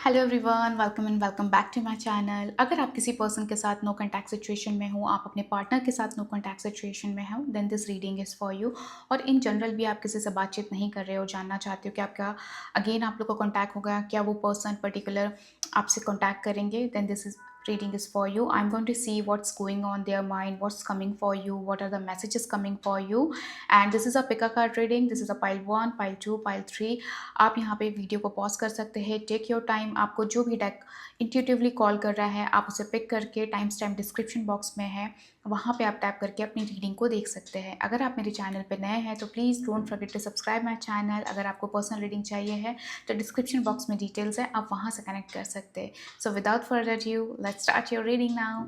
Hello everyone, welcome and welcome back to my channel. अगर आप किसी पर्सन के साथ नो कॉन्टैक्ट सिचुएशन में हो, आप अपने पार्टनर के साथ नो कॉन्टैक्ट सिचुएशन में हो, then this reading is for you. और इन जनरल भी आप किसी से बातचीत नहीं कर रहे हो, जानना चाहते हो कि आपका अगेन आप लोग का कॉन्टैक्ट होगा, क्या वो पर्सन पर्टिकुलर आपसे कॉन्टैक्ट करेंगे, then this is reading is for you. I'm going to see what's going on their mind, what's coming for you, what are the messages coming for you. And this is a pick a card reading. This is a pile 1, pile 2, pile 3. आप यहाँ पे video को pause कर सकते हैं, take your time. आपको जो भी डेक इंट्यूटिवली कॉल कर रहा है, आप उसे पिक करके टाइम स्टैम्प डिस्क्रिप्शन बॉक्स में है, वहाँ पे आप टैप करके अपनी रीडिंग को देख सकते हैं। अगर आप मेरे चैनल पे नए हैं तो please don't forget to subscribe my channel. अगर आपको पर्सनल रीडिंग चाहिए है तो डिस्क्रिप्शन बॉक्स में डिटेल्स है, आप वहाँ से कनेक्ट कर सकते हैं। So without further due, let's start your reading now.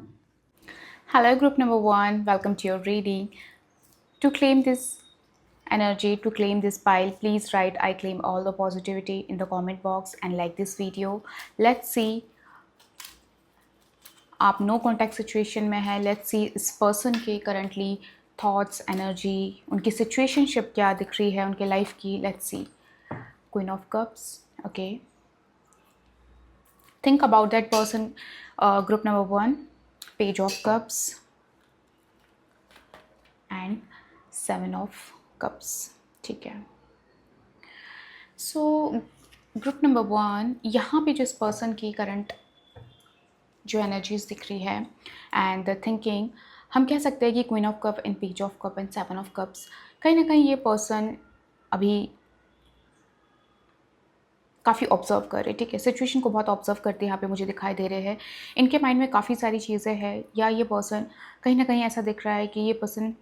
Hello group number 1, welcome to your reading. To claim this energy, to claim this pile, please write I claim all the positivity in the comment box and like this video. Let's see आप no contact situation में है। Let's see इस person के currently thoughts, energy, उनकी situationship क्या दिख रही है उनके लाइफ की। Let's see queen of cups. Okay, think about that person. Group number 1, page of cups and 7 of cups. ठीक है, सो ग्रुप नंबर 1, यहाँ पे जिस पर्सन की करंट जो एनर्जीज दिख रही है एंड द थिंकिंग, हम कह सकते हैं कि queen of cup and page of cup and 7 of cups, कहीं ना कहीं ये पर्सन अभी काफ़ी ऑब्जर्व कर रहे, ठीक है, सिचुएशन को बहुत ऑब्जर्व करते यहाँ पे मुझे दिखाई दे रहे हैं। इनके माइंड में काफ़ी सारी चीज़ें हैं, या ये पर्सन कहीं ना कहीं ऐसा दिख रहा है कि ये पर्सन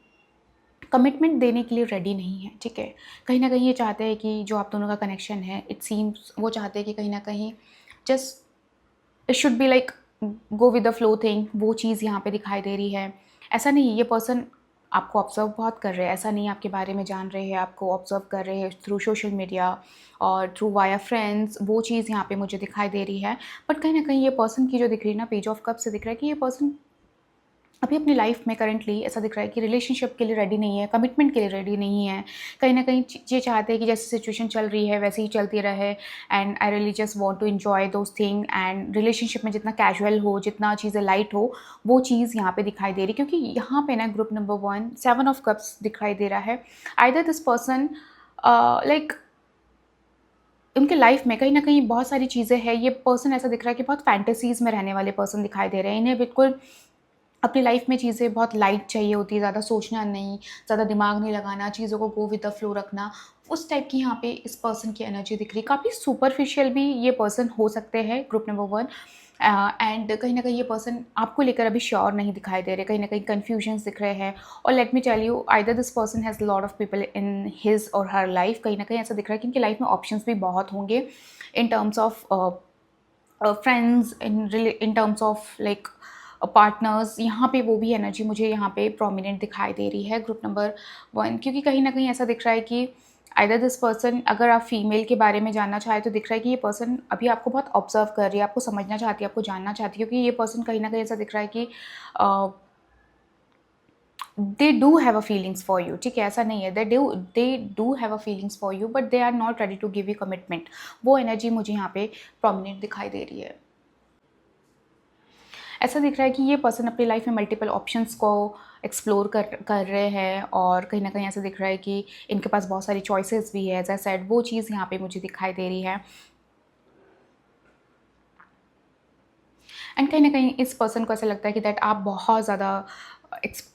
कमिटमेंट देने के लिए रेडी नहीं है। ठीक है, कहीं ना कहीं ये चाहते हैं कि जो आप दोनों का कनेक्शन है, इट सीम्स वो चाहते हैं कि कहीं ना कहीं just it should be like go with the flow thing. वो चीज़ यहाँ पे दिखाई दे रही है। ऐसा नहीं, ये पर्सन आपको ऑब्जर्व बहुत कर रहे हैं, ऐसा नहीं आपके बारे में जान रहे हैं, आपको ऑब्जर्व कर रहे हैं थ्रू सोशल मीडिया और थ्रू वाया फ्रेंड्स। वो चीज़ यहाँ पे मुझे दिखाई दे रही है। बट कहीं ना कहीं ये पर्सन की जो दिख रही है ना, पेज ऑफ कप से दिख रहा है कि ये पर्सन अभी अपनी लाइफ में करंटली ऐसा दिख रहा है कि रिलेशनशिप के लिए रेडी नहीं है, कमिटमेंट के लिए रेडी नहीं है। कहीं ना कहीं ये चाहते हैं कि जैसे सिचुएशन चल रही है वैसे ही चलती रहे, and I really just want to enjoy those thing. And relationship में जितना कैजुअल हो, जितना चीज़ें लाइट हो, वो चीज़ यहाँ पे दिखाई दे रही, क्योंकि यहाँ पे ना ग्रुप नंबर 1 7 ऑफ कप्स दिखाई दे रहा है। आइदर दिस पर्सन लाइक उनके लाइफ में कहीं ना कहीं बहुत सारी चीज़ें हैं। ये पर्सन ऐसा दिख रहा है कि बहुत फैंटेसीज़ में रहने वाले पर्सन दिखाई दे रहे हैं। इन्हें बिल्कुल अपनी लाइफ में चीज़ें बहुत लाइट चाहिए होती है, ज़्यादा सोचना नहीं, ज़्यादा दिमाग नहीं लगाना, चीज़ों को गो विद द फ्लो रखना। उस टाइप की यहाँ पे इस पर्सन की एनर्जी दिख रही है। काफ़ी सुपरफिशियल भी ये पर्सन हो सकते हैं ग्रुप नंबर 1। एंड कहीं ना कहीं ये पर्सन आपको लेकर अभी श्योर नहीं दिखाई दे रहे, कहीं ना कहीं कन्फ्यूजन्स दिख रहे हैं। और let me tell you, either this person has lot of people in his और हर लाइफ। कहीं ना कहीं ऐसा दिख रहा है कि इनकी लाइफ में ऑप्शंस भी बहुत होंगे in terms of friends, in terms of like partners. यहाँ पे वो भी एनर्जी मुझे यहाँ पे प्रोमिनेंट दिखाई दे रही है ग्रुप नंबर 1, क्योंकि कहीं ना कहीं ऐसा दिख रहा है कि आइदर दिस पर्सन, अगर आप फीमेल के बारे में जानना चाहें तो दिख रहा है कि ये पर्सन अभी आपको बहुत ऑब्जर्व कर रही है, आपको समझना चाहती है, आपको जानना चाहती है, क्योंकि ये पर्सन कहीं ना कहीं ऐसा दिख रहा है कि they do have a feelings for you. ठीक है, ऐसा नहीं है, they do have a feelings for you, but they are not ready to give you commitment. वो एनर्जी मुझे यहाँ पे प्रोमिनेंट दिखाई दे रही है। ऐसा दिख रहा है कि ये पर्सन अपनी लाइफ में मल्टीपल ऑप्शंस को एक्सप्लोर कर रहे हैं, और कहीं ना कहीं ऐसा दिख रहा है कि इनके पास बहुत सारी चॉइसेस भी है। एज आई सेड, वो चीज़ यहाँ पे मुझे दिखाई दे रही है। एंड कहीं ना कहीं इस पर्सन को ऐसा लगता है कि दैट आप बहुत ज़्यादा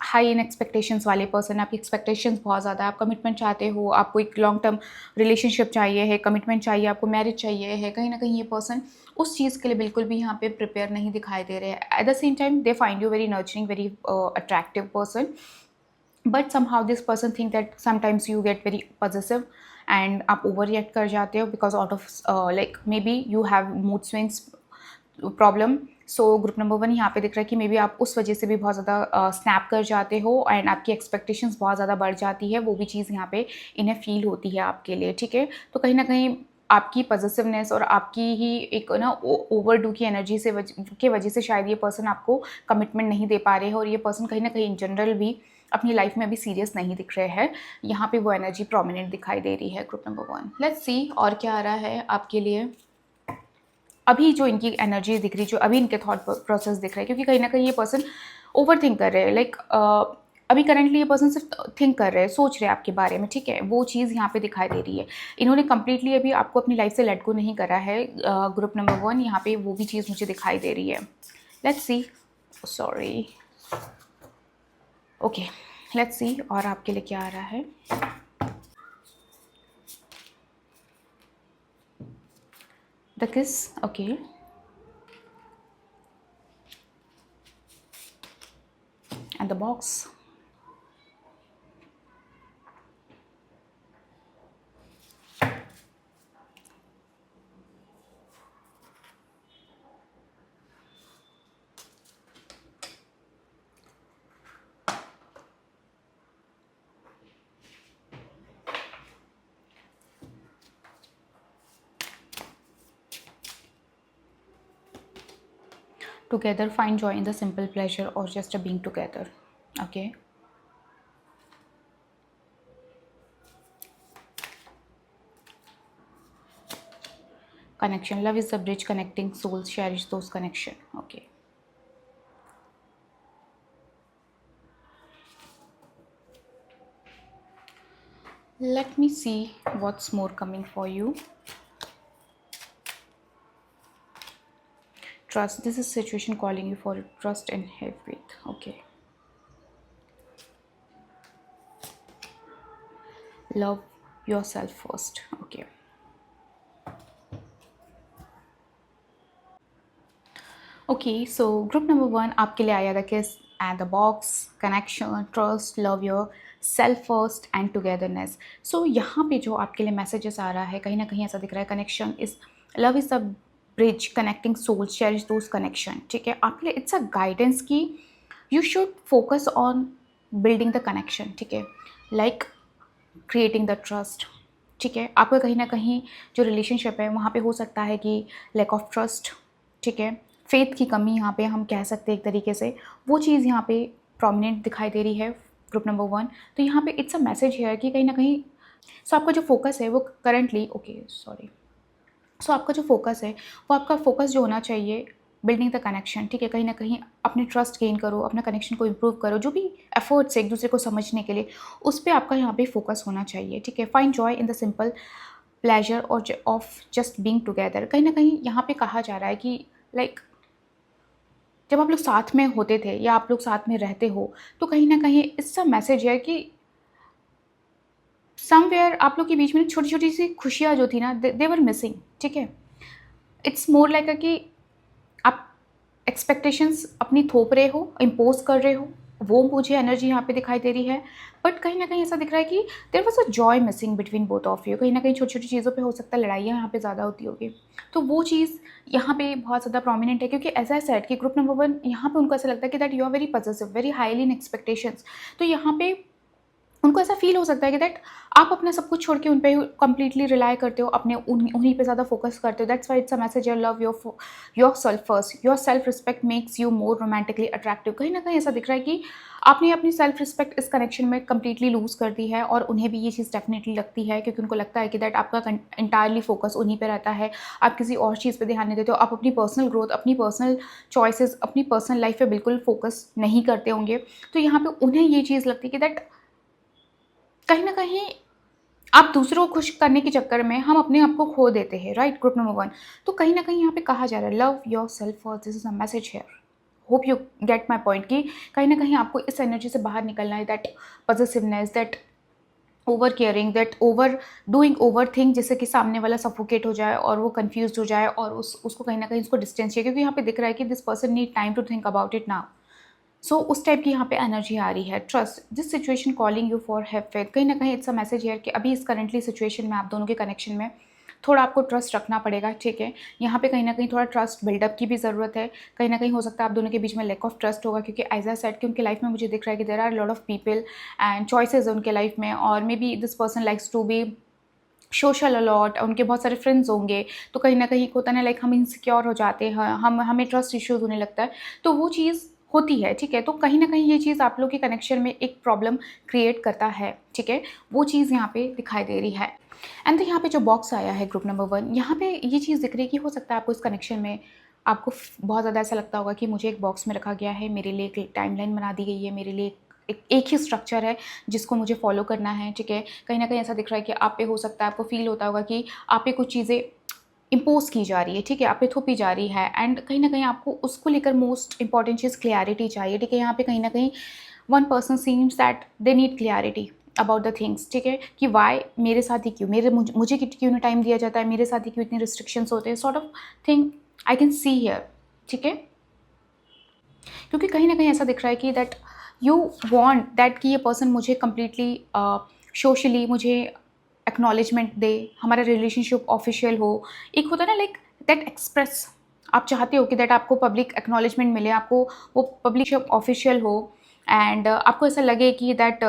हाई इन एक्सपेक्टेशंस वाले पर्सन, आपकी एक्सपेक्टेशंस बहुत ज़्यादा है, आप कमिटमेंट चाहते हो, आपको एक लॉन्ग टर्म रिलेशनशिप चाहिए है, कमिटमेंट चाहिए, आपको मैरिज चाहिए है। कहीं ना कहीं ये पर्सन उस चीज़ के लिए बिल्कुल भी यहाँ पे प्रिपेयर नहीं दिखाई दे रहे हैं। At the same time they find you very nurturing, very attractive person, but somehow this person think that sometimes you get very possessive and आप ओवर रिएक्ट कर जाते हो because out of like may be you have mood swings problem. So group number 1 यहाँ पे दिख रहा है कि मे बी आप उस वजह से भी बहुत ज़्यादा स्नैप कर जाते हो, एंड आपकी एक्सपेक्टेशंस बहुत ज़्यादा बढ़ जाती है। वो भी चीज़ यहाँ पे इन्हें फील होती है आपके लिए। ठीक है, तो कहीं ना कहीं आपकी पॉजिटिवनेस और आपकी ही एक ना ओवरडू की एनर्जी से के वजह से शायद ये पर्सन आपको कमिटमेंट नहीं दे पा रहे हैं, और ये पर्सन कहीं ना कहीं इन जनरल भी अपनी लाइफ में अभी सीरियस नहीं दिख रहे हैं। यहाँ पे वो एनर्जी प्रोमिनेंट दिखाई दे रही है ग्रुप नंबर 1। लेट्स सी और क्या आ रहा है आपके लिए। अभी जो इनकी एनर्जी दिख रही, जो अभी इनके थॉट प्रोसेस दिख रहे हैं, क्योंकि कहीं ना कहीं ये पर्सन ओवर थिंक कर रहे हैं, लाइक अभी करंटली ये पर्सन सिर्फ थिंक कर रहे हैं, सोच रहे हैं आपके बारे में, ठीक है, वो चीज़ यहाँ पे दिखाई दे रही है। इन्होंने कंप्लीटली अभी आपको अपनी लाइफ से लेट गो नहीं करा है। ग्रुप नंबर 1 यहाँ पे वो भी चीज़ मुझे दिखाई दे रही है। Let's see, sorry, okay, let's see और आपके लिए क्या आ रहा है। द किस, okay, and the box. Together, find joy in the simple pleasure or just a being together. Okay. Connection. Love is the bridge connecting souls. Cherish those connection. Okay. Let me see what's more coming for you. Trust. This is situation calling you for trust and have faith. Okay. Love yourself first. Okay. Okay, so group number 1 आपके लिए आया था किस and the box, connection, trust, love yourself first and togetherness. So यहाँ पे जो आपके लिए मैसेजेस आ रहा है, कहीं ना कहीं ऐसा दिख रहा है, connection is, love is the bridge connecting soul, cherish those connection, ठीक है। आपके लिए इट्स अ गाइडेंस की you should focus on building the connection, ठीक है, लाइक क्रिएटिंग द ट्रस्ट, ठीक है। आपका कहीं ना कहीं जो रिलेशनशिप है वहाँ पे हो सकता है कि लैक ऑफ ट्रस्ट, ठीक है, फेथ की कमी यहाँ पे हम कह सकते हैं एक तरीके से, वो चीज़ यहाँ पे प्रोमिनेंट दिखाई दे रही है ग्रुप नंबर 1। तो यहाँ पे इट्स अ मैसेज है कि कहीं ना कहीं सो आपका जो फोकस है वो करंटली, ओके सॉरी, सो आपका जो फोकस है वो आपका फोकस जो होना चाहिए बिल्डिंग द कनेक्शन, ठीक है, कहीं ना कहीं अपने ट्रस्ट गेन करो, अपना कनेक्शन को इम्प्रूव करो, जो भी एफर्ट्स है एक दूसरे को समझने के लिए, उस पर आपका यहाँ पे फोकस होना चाहिए, ठीक है। Find joy in the simple pleasure और ऑफ जस्ट बीइंग टुगेदर। कहीं ना कहीं यहाँ पे कहा जा रहा है कि लाइक जब आप लोग साथ में होते थे या आप लोग साथ में रहते हो, तो कहीं ना कहीं इसका मैसेज है कि समवेयर आप लोग के बीच में छोटी छोटी सी खुशियाँ जो थी ना, दे वर मिसिंग, ठीक है। इट्स मोर लाइक कि आप एक्सपेक्टेशंस अपनी थोप रहे हो, इम्पोज कर रहे हो, वो मुझे एनर्जी यहाँ पे दिखाई दे रही है। बट कहीं ना कहीं ऐसा दिख रहा है कि there was a joy missing between both of you. कहीं ना कहीं छोटी छोटी चीज़ों पे हो सकता है लड़ाइयाँ यहाँ पे ज़्यादा होती होगी, तो वो चीज़ यहाँ पे बहुत ज़्यादा प्रोमिनेंट है, क्योंकि ऐसा सेट कि ग्रुप नंबर 1 यहाँ पे उनको ऐसा लगता है कि that you are very positive, very highly in expectations. तो यहाँ पे उनको ऐसा फील हो सकता है कि दैट आप अपना सब कुछ छोड़ के उन पर कंप्लीटली रिलाई करते हो, अपने उन्हीं पे ज़्यादा फोकस करते हो। That's why it's a message your love yourself first, your self respect makes you more romantically attractive. कहीं ना कहीं ऐसा दिख रहा है कि आपने अपनी सेल्फ रिस्पेक्ट इस कनेक्शन में कंप्लीटली लूज़ कर दी है, और उन्हें भी ये चीज़ डेफिनेटली लगती है, क्योंकि उनको लगता है कि दैट आपका इंटायरली फोकस उन्हीं पे रहता है, आप किसी और चीज़ पे ध्यान नहीं देते हो, आप अपनी पर्सनल ग्रोथ, अपनी पर्सनल चॉइसेस, अपनी पर्सनल लाइफ पे बिल्कुल फोकस नहीं करते होंगे। तो यहाँ पे उन्हें ये चीज़ लगती है कि दैट कहीं ना कहीं आप दूसरों को खुश करने के चक्कर में हम अपने आप को खो देते हैं, राइट ग्रुप नंबर 1। तो कहीं ना कहीं यहाँ पे कहा जा रहा है love yourself first, this is a message hair, hope you get my point, कि कहीं ना कहीं आपको इस एनर्जी से बाहर निकलना है, that positiveness, that over caring, that over doing over thing, जिससे कि सामने वाला सफोकेट हो जाए और वो कंफ्यूज हो जाए, और उसको कहीं ना कहीं उसको डिस्टेंस चाहिए, क्योंकि यहाँ पे दिख रहा है कि this person need time to think about it now. So उस टाइप की यहाँ पे एनर्जी आ रही है। Trust, this situation calling you for have faith. कहीं ना कहीं इट्स अ मैसेज है कि अभी इस करंटली सिचुएशन में आप दोनों के कनेक्शन में थोड़ा आपको ट्रस्ट रखना पड़ेगा, ठीक है। यहाँ पे कहीं ना कहीं थोड़ा ट्रस्ट बिल्डअप की भी ज़रूरत है। कहीं ना कहीं हो सकता है आप दोनों के बीच में लैक ऑफ ट्रस्ट होगा, क्योंकि एज अ सेट कि उनके लाइफ में मुझे दिख रहा है कि there are lot of people and choices उनके लाइफ में, और maybe this person likes to be social a lot, उनके बहुत सारे फ्रेंड्स होंगे, तो कहीं ना कहीं होता है ना, लाइक हम इनसिक्योर हो जाते हैं, हमें ट्रस्ट इश्यूज होने लगता है। तो वो चीज़ होती है, ठीक है। तो कहीं न कहीं ये चीज़ आप लोग के कनेक्शन में एक प्रॉब्लम क्रिएट करता है, ठीक है। वो चीज़ यहाँ पे दिखाई दे रही है। एंड यहाँ पे जो बॉक्स आया है ग्रुप नंबर 1, यहाँ पे ये चीज़ दिख रही है कि हो सकता है आपको इस कनेक्शन में आपको बहुत ज़्यादा ऐसा लगता होगा कि मुझे एक बॉक्स में रखा गया है, मेरे लिए एक टाइमलाइन बना दी गई है, मेरे लिए एक ही स्ट्रक्चर है जिसको मुझे फॉलो करना है, ठीक है। कहीं न कहीं ऐसा दिख रहा है कि आप पे हो सकता है आपको फ़ील होता होगा कि आप पे कुछ चीज़ें इम्पोज़ की जा रही है, ठीक है, आप पे थोपी जा रही है एंड कहीं न कहीं आपको उसको लेकर मोस्ट इम्पोर्टेंट चीज़ क्लैरिटी चाहिए, ठीक है। यहाँ पे कहीं न कहीं one person seems that they need clarity about the things, ठीक है, कि वाई मेरे साथ ही क्यों, मुझे क्यों नहीं टाइम दिया जाता है, मेरे साथ ही क्यों इतने रिस्ट्रिक्शंस होते हैं, sort of thing I can see here, ठीक है। क्योंकि कहीं ना कहीं ऐसा दिख रहा है कि दैट यू वांट दैट कि ये पर्सन मुझे कम्प्लीटली सोशली मुझे एक्नॉलेजमेंट दे, हमारा रिलेशनशिप ऑफिशियल हो। एक होता है ना लाइक दैट एक्सप्रेस, आप चाहते हो कि दैट आपको पब्लिक एक्नॉलेजमेंट मिले, आपको वो पब्लिक ऑफिशियल हो एंड आपको ऐसा लगे कि that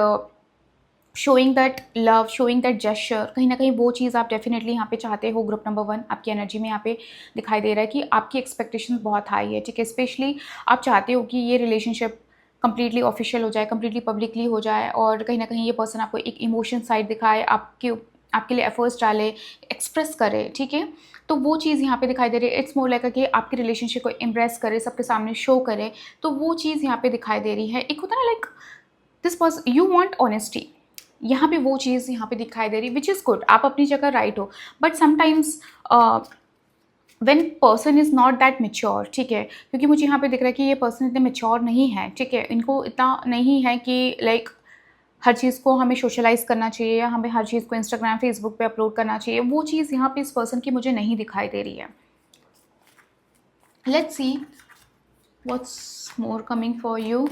showing that love, showing that gesture, कहीं ना कहीं वो चीज़ आप डेफिनेटली यहाँ पे चाहते हो। ग्रुप नंबर 1 आपकी एनर्जी में यहाँ पे दिखाई दे रहा है कि आपकी एक्सपेक्टेशंस बहुत हाई है, ठीक है। स्पेशली आप चाहते हो कि ये रिलेशनशिप कंप्लीटली ऑफिशियल हो जाए, कंप्लीटली पब्लिकली हो जाए और कहीं ना कहीं ये पर्सन आपको एक इमोशन साइड दिखाए, आपके लिए एफर्ट्स डाले, एक्सप्रेस करे, ठीक है। तो वो चीज़ यहाँ पे दिखाई दे रही है। इट्स मोर लाइक कि आपकी रिलेशनशिप को इम्प्रेस करे, सबके सामने शो करे, तो वो चीज़ यहाँ पे दिखाई दे रही है। एक होता है ना like this person you want honesty, यहाँ पे वो चीज़ यहाँ पे दिखाई दे रही, विच इज़ गुड, आप अपनी जगह राइट हो। But sometimes when person is not that mature, ठीक है, क्योंकि मुझे यहाँ पे दिख रहा है कि ये पर्सन इतने मेच्योर नहीं है, ठीक है। इनको इतना नहीं है कि लाइक हर चीज़ को हमें सोशलाइज करना चाहिए या हमें हर चीज़ को इंस्टाग्राम फेसबुक पे अपलोड करना चाहिए, वो चीज़ यहाँ पे इस पर्सन की मुझे नहीं दिखाई दे रही है। Let's see what's more coming for you.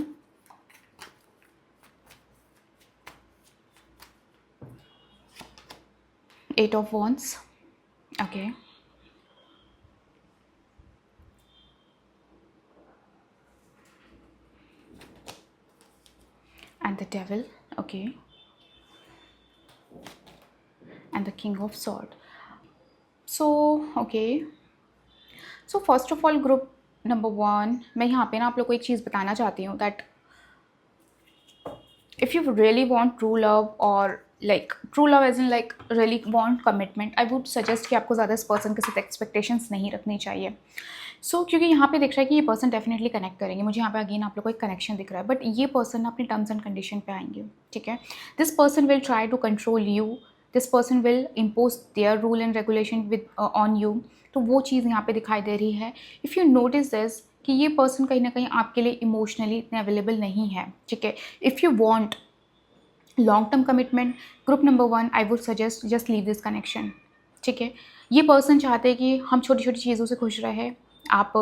Eight of Wands, okay, and the Devil, okay, and the King of Swords. So okay, so first of all group number 1, मैं यहाँ पे ना आप लोग को एक चीज़ बताना चाहती हूँ that if you really want true love or like true love as in like really want commitment, I would suggest कि आपको ज़्यादा इस पर्सन के साथ एक्सपेक्टेशंस नहीं रखनी चाहिए। क्योंकि यहाँ पे दिख रहा है कि ये पर्सन डेफिनेटली कनेक्ट करेंगे, मुझे यहाँ पे अगेन आप लोग को एक कनेक्शन दिख रहा है, बट ये पर्सन अपने टर्म्स एंड कंडीशन पे आएंगे, ठीक है। This person will try to control you, this person will impose their rule and regulation with on you. तो वो चीज़ यहाँ पे दिखाई दे रही है। इफ़ यू नोटिस दिस कि ये पर्सन कहीं ना कहीं आपके लिए इमोशनली इतने अवेलेबल नहीं है, ठीक है। If you want long term commitment, group number 1, I would suggest just leave this connection, ठीक है। ये पर्सन चाहते हैं कि हम छोटी छोटी चीज़ों से खुश रहे, आप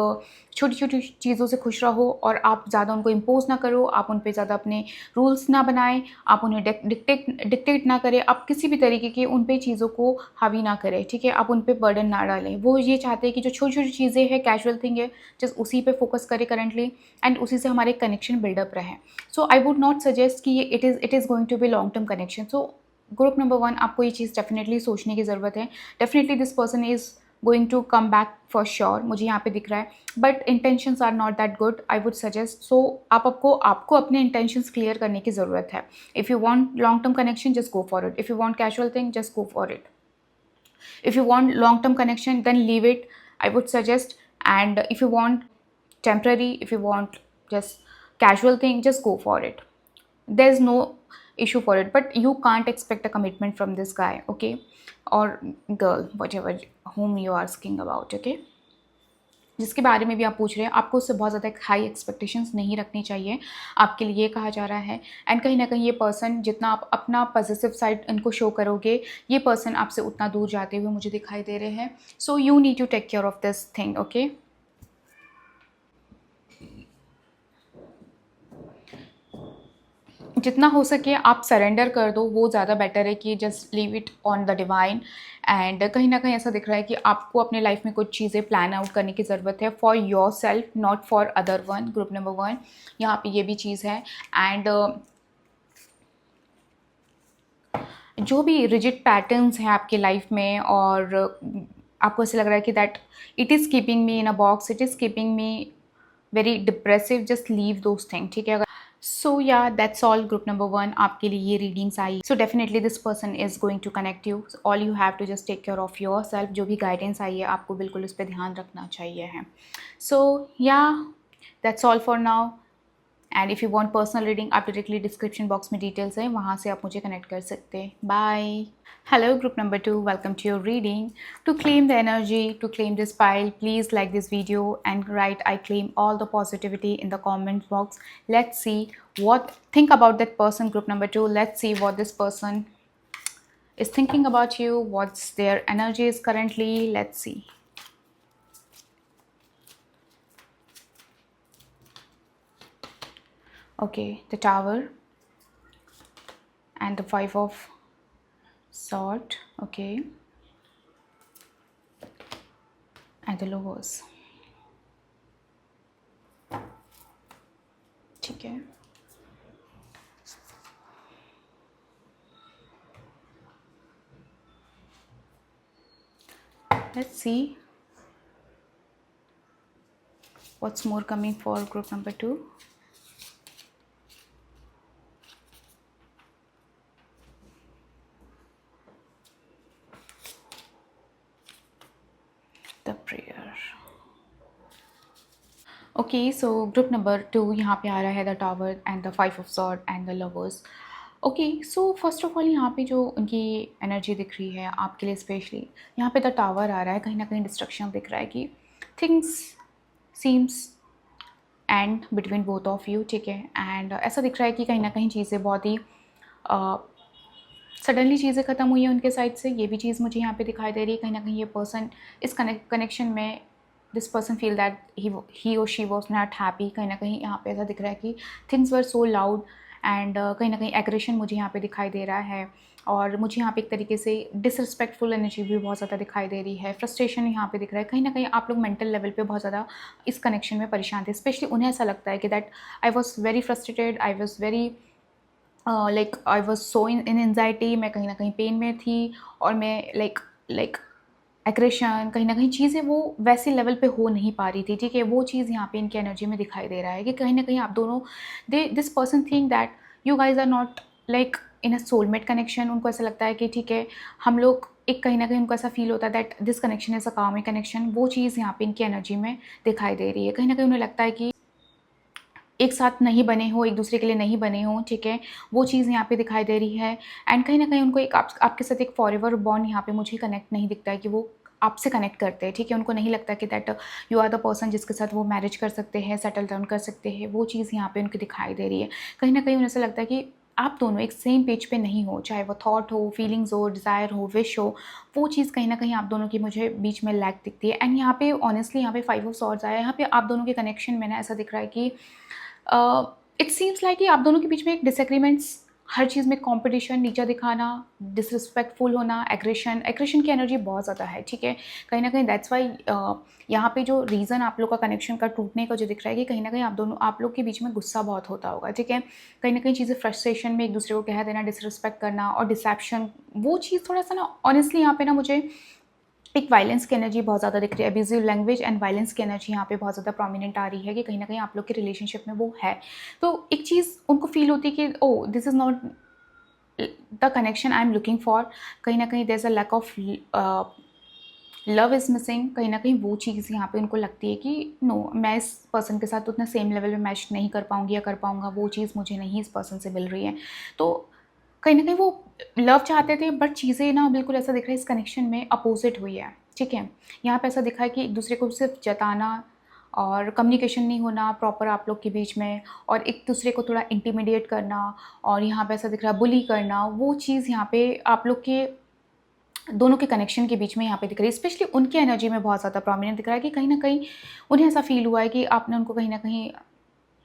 छोटी छोटी चीज़ों से खुश रहो और आप ज़्यादा उनको इम्पोज ना करो, आप उन पे ज़्यादा अपने रूल्स ना बनाएं, आप उन्हें डिक्टेट ना करें, आप किसी भी तरीके के उन पे चीज़ों को हावी ना करें, ठीक है। आप उन पे बर्डन ना डालें। वो ये चाहते हैं कि जो छोटी छोटी चीज़ें हैं, कैजुअल थिंग है, जस्ट उसी पे फोकस करें करंटली एंड उसी से हमारे कनेक्शन बिल्डअप रहे। So I would not suggest कि ये it is going to be long term connection. So group number 1, आपको ये चीज़ डेफिनेटली सोचने की ज़रूरत है। Definitely this person is going to come back for sure, मुझे यहाँ पे दिख रहा है, but intentions are not that good, I would suggest. So आपको अपने इंटेंशंस क्लियर करने की ज़रूरत है। If you want long term connection just go for it, if you want casual thing just go for it, if you want long term connection then leave it, I would suggest. And if you want temporary, if you want just casual thing, just go for it, there's no issue for it, but you can't expect a commitment from this guy, okay, or girl, whatever whom you are asking about, okay, जिसके बारे में भी आप पूछ रहे हैं। आपको उससे बहुत ज़्यादा हाई एक्सपेक्टेशंस नहीं रखनी चाहिए, आपके लिए ये कहा जा रहा है। एंड कहीं ना कहीं ये पर्सन, जितना आप अपना पॉजिटिव साइड इनको शो करोगे, ये पर्सन आपसे उतना दूर जाते हुए मुझे दिखाई दे रहे हैं। So you need to take care of this thing, okay. जितना हो सके आप सरेंडर कर दो, वो ज़्यादा बेटर है कि just leave it on the divine. And कहीं ना कहीं ऐसा दिख रहा है कि आपको अपने लाइफ में कुछ चीज़ें प्लान आउट करने की ज़रूरत है for your self, not for other one. Group number 1, यहाँ पे ये भी चीज़ है। एंड जो भी रिजिड पैटर्न्स हैं आपके लाइफ में और आपको ऐसा लग रहा है कि that it is keeping me in a box, it is keeping me very depressive, just leave those thing, ठीक है। सो yeah that's all group number 1, आपके लिए ये रीडिंग्स आई। So definitely this person is going to connect you, all you have to just take care of your self. जो भी guidance आई है आपको बिल्कुल उस पर ध्यान रखना चाहिए है। सो yeah that's all for now. And if you want personal reading, आप डायरेक्टली डिस्क्रिप्शन बॉक्स में डिटेल्स हैं, वहाँ से आप मुझे कनेक्ट कर सकते हैं। Bye. Hello group number 2, welcome to your reading. To claim the energy, to claim this pile, please like this video and write I claim all the positivity in the comment box. Let's see what think about that person, group number 2. Let's see what this person is thinking about you, what's their energy is currently. Let's see. Okay, the Tower and the 5 of Swords. Okay, and the Lovers. ठीक है। Let's see what's more coming for group number 2. The prayer. Okay, so group number 2 यहाँ पे आ रहा है the tower and the 5 of sword and the lovers. Okay, so first of all यहाँ पे जो उनकी एनर्जी दिख रही है आपके लिए, स्पेशली यहाँ पे द टावर आ रहा है, कहीं ना कहीं डिस्ट्रक्शन दिख रहा है कि things seems and between both of you, ठीक है। एंड ऐसा दिख रहा है कि कहीं ना कहीं चीज़ें बहुत ही सडनली चीज़ें ख़त्म हुई हैं उनके साइड से। ये भी चीज़ मुझे यहाँ पे दिखाई दे रही है, कहीं ना कहीं ये पर्सन इस कनेक्शन में, this person feel that he और शी वॉज नॉट हैप्पी। कहीं ना कहीं यहाँ पे ऐसा दिख रहा है कि things were so loud and कहीं ना कहीं एग्रेशन मुझे यहाँ पे दिखाई दे रहा है। और मुझे यहाँ पे एक तरीके से डिसरिस्पेक्टफुल एनर्जी भी बहुत ज़्यादा दिखाई दे रही है। फ्रस्ट्रेशन यहाँ पे दिख रहा है, कहीं ना कहीं आप लोग मेंटल लेवल पे बहुत ज़्यादा इस कनेक्शन में परेशान थे। स्पेशली उन्हें ऐसा लगता है कि that I was very frustrated, I was very like I was so in anxiety, मैं कहीं ना कहीं पेन में थी और मैं लाइक एग्रेशन, कहीं ना कहीं चीज़ें वो वैसे लेवल पे हो नहीं पा रही थी, ठीक है। वो चीज़ यहाँ पे इनकी एनर्जी में दिखाई दे रहा है कि कहीं ना कहीं आप दोनों this person think that you guys are not like in a soulmate connection. उनको ऐसा लगता है कि ठीक है हम लोग एक, कहीं ना कहीं उनको ऐसा फील होता है that this connection is a karmic connection. वो चीज़ यहाँ पे इनकी एनर्जी में दिखाई दे रही है। कहीं ना कहीं उन्हें लगता है कि एक साथ नहीं बने हो, एक दूसरे के लिए नहीं बने हो, ठीक है। वो चीज़ यहाँ पे दिखाई दे रही है। एंड कहीं ना कहीं उनको एक आपके साथ एक फॉरएवर बॉन्ड यहाँ पे मुझे कनेक्ट नहीं दिखता है कि वो आपसे कनेक्ट करते हैं, ठीक है। उनको नहीं लगता कि that you are the person जिसके साथ वो मैरिज कर सकते हैं, सेटल डाउन कर सकते हैं। वो चीज़ यहाँ पे उनको दिखाई दे रही है। कहीं ना कहीं उन्हें ऐसा लगता है कि आप दोनों एक सेम पेज पे नहीं हो, चाहे वो थॉट हो, फीलिंग्स हो, डिज़ायर हो, विश हो। वो चीज़ कहीं ना कहीं आप दोनों की मुझे बीच में लैक दिखती है। एंड यहाँ पे ऑनेस्टली यहाँ पे 5 ऑफ सॉर्ड्स आया है। यहाँ पे आप दोनों के कनेक्शन में ना ऐसा दिख रहा है कि इट सीम्स लाइक कि आप दोनों के बीच में एक डिसएग्रीमेंट्स, हर चीज़ में कंपटीशन, नीचा दिखाना, डिसरिस्पेक्टफुल होना, एग्रेशन की एनर्जी बहुत ज़्यादा है, ठीक है। कहीं ना कहीं दैट्स वाई यहाँ पे जो रीज़न आप लोग का कनेक्शन का टूटने का जो दिख रहा है कि कहीं ना कहीं आप लोग के बीच में गुस्सा बहुत होता होगा, ठीक है। कहीं ना कहीं चीज़ें फ्रस्ट्रेशन में एक दूसरे को कह देना, डिसरिस्पेक्ट करना और डिसेप्शन, वो चीज़ थोड़ा सा ना ऑनेस्टली यहाँ पे ना मुझे एक वायलेंस की एनर्जी बहुत ज़्यादा दिख रही है। अब्यूजिव लैंग्वेज एंड वायलेंस की एनर्जी यहाँ पे बहुत ज़्यादा प्रोमिनेंट आ रही है कि कहीं ना कहीं आप लोग के रिलेशनशिप में वो है। तो एक चीज़ उनको फील होती है कि oh this is not the connection I am looking for. कहीं ना कहीं there is a lack of love is missing. कहीं ना कहीं वो चीज़ यहाँ पे उनको लगती है कि नो, मैं इस पर्सन के साथ उतना सेम लेवल में मैच नहीं कर पाऊँगी या कर पाऊँगा, वो चीज़ मुझे नहीं इस पर्सन से मिल रही है। तो कहीं ना कहीं वो लव चाहते थे, बट चीज़ें ना बिल्कुल ऐसा दिख रहा है इस कनेक्शन में अपोजिट हुई है, ठीक है। यहाँ पे ऐसा दिखा है कि एक दूसरे को सिर्फ जताना और कम्युनिकेशन नहीं होना प्रॉपर आप लोग के बीच में, और एक दूसरे को थोड़ा इंटिमिडेट करना, और यहाँ पे ऐसा दिख रहा है बुली करना। वो चीज़ यहाँ पे आप लोग के दोनों के कनेक्शन के बीच में यहाँ पे दिख रही है। स्पेशली उनकी एनर्जी में बहुत ज़्यादा प्रोमिनेंट दिख रहा है कि कहीं ना कहीं उन्हें ऐसा फील हुआ है कि आपने उनको कहीं ना कहीं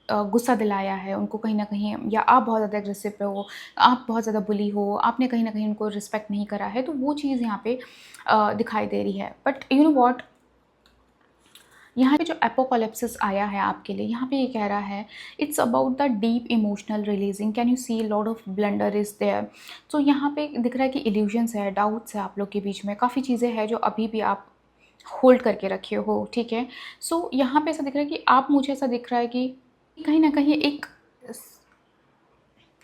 गुस्सा दिलाया है उनको, कहीं ना कहीं, या आप बहुत ज़्यादा एग्रेसिव पे हो, आप बहुत ज़्यादा बुली हो, आपने कहीं ना कहीं उनको रिस्पेक्ट नहीं करा है। तो वो चीज़ यहाँ पे दिखाई दे रही है। बट यू नो व्हाट, यहाँ पे जो एपोकलिप्सिस आया है आपके लिए, यहाँ पे ये कह रहा है it's about the deep emotional releasing, can you see lot of blunder is there. तो यहाँ पे दिख रहा है कि इल्यूजन्स है, डाउट्स है आप लोग के बीच में, काफ़ी चीज़ें हैं जो अभी भी आप होल्ड करके रखे हो, ठीक है। सो यहाँ पे ऐसा दिख रहा है कि आप, मुझे ऐसा दिख रहा है कि कहीं न कहीं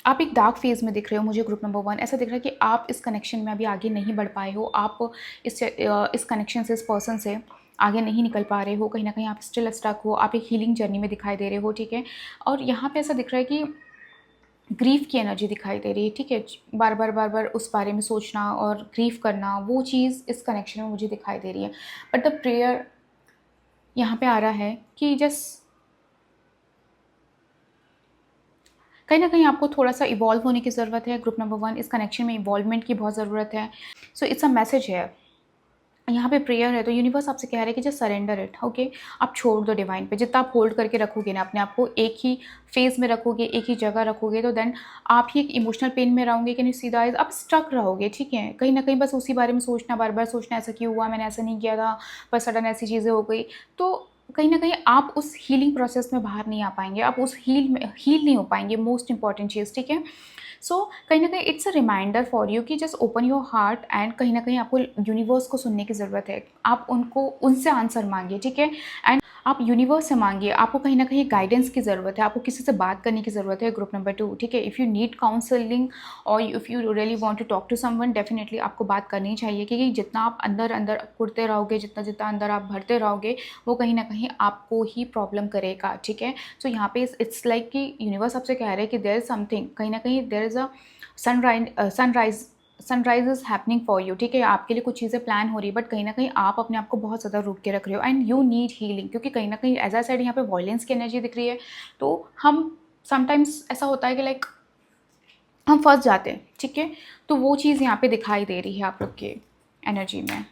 आप एक डार्क फेज़ में दिख रहे हो मुझे, ग्रुप नंबर 1। ऐसा दिख रहा है कि आप इस कनेक्शन में अभी आगे नहीं बढ़ पाए हो। आप इस कनेक्शन से, इस पर्सन से आगे नहीं निकल पा रहे हो। कहीं न कहीं आप स्टिल स्टक हो। आप एक हीलिंग जर्नी में दिखाई दे रहे हो, ठीक है। और यहाँ पे ऐसा दिख रहा है कि ग्रीफ़ की एनर्जी दिखाई दे रही है, ठीक है। बार-बार उस बारे में सोचना और ग्रीफ़ करना, वो चीज़ इस कनेक्शन में मुझे दिखाई दे रही है। बट द प्रेयर यहाँ पे आ रहा है कि जस्ट कहीं न कहीं आपको थोड़ा-सा इवॉल्व होने की ज़रूरत है, ग्रुप नंबर 1। इस कनेक्शन में इवॉल्वमेंट की बहुत ज़रूरत है। सो इट्स अ मैसेज है। यहाँ पे प्रेयर है, तो यूनिवर्स आपसे कह रहा है कि जस्ट सरेंडर इट, ओके। आप छोड़ दो डिवाइन पे। जितना आप होल्ड करके रखोगे ना अपने आप को, एक ही फेज़ में रखोगे, एक ही जगह रखोगे, तो देन आप ही एक इमोशनल पेन में रहोगे, कैन यू सी दैट? आप स्टक रहोगे, ठीक है। कहीं न कहीं बस उसी बारे में सोचना, बार-बार सोचना, ऐसा क्यों हुआ? मैंने ऐसा नहीं किया था, पर सडन ऐसी चीज़ें हो गई। तो कहीं न कहीं आप उस हीलिंग प्रोसेस में बाहर नहीं आ पाएँगे, आप उस हील नहीं हो पाएँगे, मोस्ट इम्पोर्टेंट चीज़, ठीक है। सो कहीं न कहीं it's a reminder for you कि just open your heart, and कहीं न कहीं आपको यूनिवर्स को सुनने की ज़रूरत है। आप उनसे आंसर माँगिए, ठीक है। एंड आप यूनिवर्स से माँगिए। आपको कहीं न कहीं गाइडेंस की ज़रूरत है, आपको किसी से बात करने की ज़रूरत है, ग्रुप नंबर 2, ठीक है। इफ़ यू नीड काउंसलिंग और if you really want to talk to someone, definitely आपको बात करनी चाहिए, क्योंकि जितना आप अंदर कुढ़ते रहोगे, जितना अंदर आप भरते रहोगे, वो कहीं न कहीं आपको ही प्रॉब्लम करेगा, ठीक है। सो यहाँ पे इट्स लाइक कि यूनिवर्स आपसे कह रहा है कि देयर इज़ समथिंग, कहीं न कहीं there is a sunrise is happening for you, ठीक है। आपके लिए कुछ चीज़ें प्लान हो रही है, बट कहीं न कहीं आप अपने आप को बहुत ज़्यादा रोक के रख रहे हो, एंड यू नीड हीलिंग, क्योंकि कहीं न कहीं एज़ आई सेड, यहाँ पे वॉयलेंस की एनर्जी दिख रही है। तो हम समटाइम्स ऐसा होता है कि लाइक हम फँस जाते हैं, ठीक है। तो वो चीज़ यहाँ पे दिखाई दे रही है आप लोग के एनर्जी में।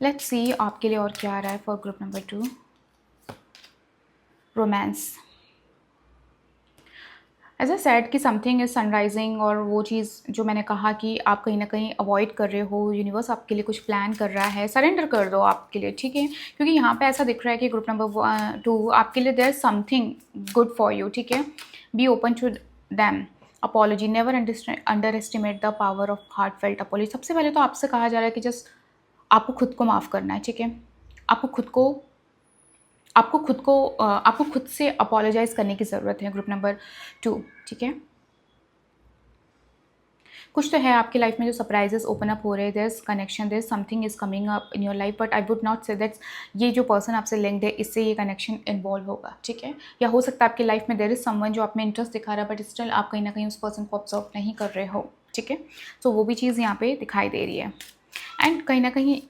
लेट्स सी आपके लिए और क्या आ रहा है for group number 2, romance. As a sad कि समथिंग इज़ सनराइजिंग, और वो चीज़ जो मैंने कहा कि आप कहीं न कहीं अवॉइड कर रहे हो, यूनिवर्स आपके लिए कुछ प्लान कर रहा है, सरेंडर कर दो आपके लिए, ठीक है। क्योंकि यहाँ पे ऐसा दिख रहा है कि ग्रुप नंबर 2 आपके लिए there is something good for you, ठीक है। Be open to them. Apology, never underestimate the power of heartfelt apology. सबसे पहले तो आपसे कहा जा रहा है कि जस्ट आपको खुद को माफ़ करना है, ठीक है। आपको खुद को आपको खुद से अपोलोजाइज़ करने की ज़रूरत है, ग्रुप नंबर 2, ठीक है। कुछ तो है आपकी लाइफ में जो सरप्राइजेस ओपन अप हो रहे हैं, there is connection, there is something is coming up in your life, but I would not say that's ये जो पर्सन आपसे लिंक्ड है, इससे ये कनेक्शन इन्वॉल्व होगा, ठीक है। या हो सकता है आपकी लाइफ में देयर इज समवन जो आप में इंटरेस्ट दिखा रहा है, बट स्टिल आप कहीं ना कहीं उस पर्सन को ऑब्जर्व नहीं कर रहे हो, ठीक है। सो वो भी चीज़ यहाँ पे दिखाई दे रही है। एंड कहीं ना कहीं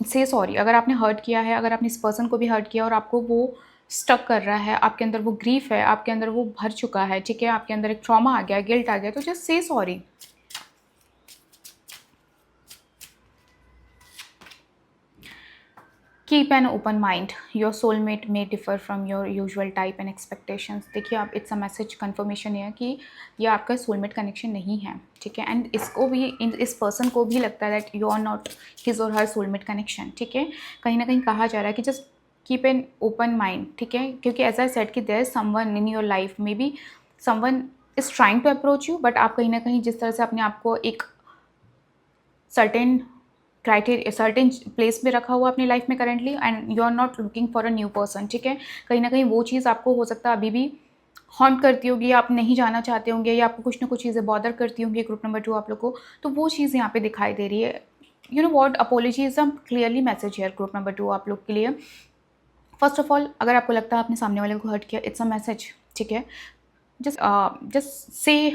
से सॉरी, अगर आपने हर्ट किया है, अगर आपने इस पर्सन को भी हर्ट किया और आपको वो स्टक कर रहा है, आपके अंदर वो ग्रीफ है, आपके अंदर वो भर चुका है, ठीक है, आपके अंदर एक ट्रॉमा आ गया, गिल्ट आ गया, तो just say sorry. Keep an open mind, your soulmate may differ from your usual type and expectations. देखिए, आप इट्स अ मैसेज कन्फर्मेशन है कि ये आपका सोलमेट कनेक्शन नहीं है, ठीक है। एंड इसको भी, इस पर्सन को भी लगता है that you are not his और हर सोलमेट कनेक्शन, ठीक है। कहीं ना कहीं कहा जा रहा है कि just keep an open mind, ठीक है, क्योंकि एज आई सेड कि there is someone in your life, maybe someone is trying to approach you, but आप कहीं ना कहीं जिस तरह से अपने आप को एक सर्टेन क्राइटेरिया, सर्टेन प्लेस में रखा हुआ अपनी लाइफ में currently, and you are not looking for a new person, ठीक है। कहीं ना कहीं वो चीज़ आपको हो सकता है अभी भी हॉन्ट करती होगी, आप नहीं जाना चाहते होंगे, या आपको कुछ ना कुछ चीज़ें बॉदर करती होंगी, ग्रुप नंबर 2 आप लोग को, तो वो चीज़ यहाँ पे दिखाई दे रही है। You know what, apology is a clearly message है ग्रुप नंबर 2 आप लोग के लिए। फर्स्ट ऑफ ऑल, अगर आपको लगता है आपने सामने वाले को हर्ट किया, इट्स अ मैसेज, ठीक है। जस्ट से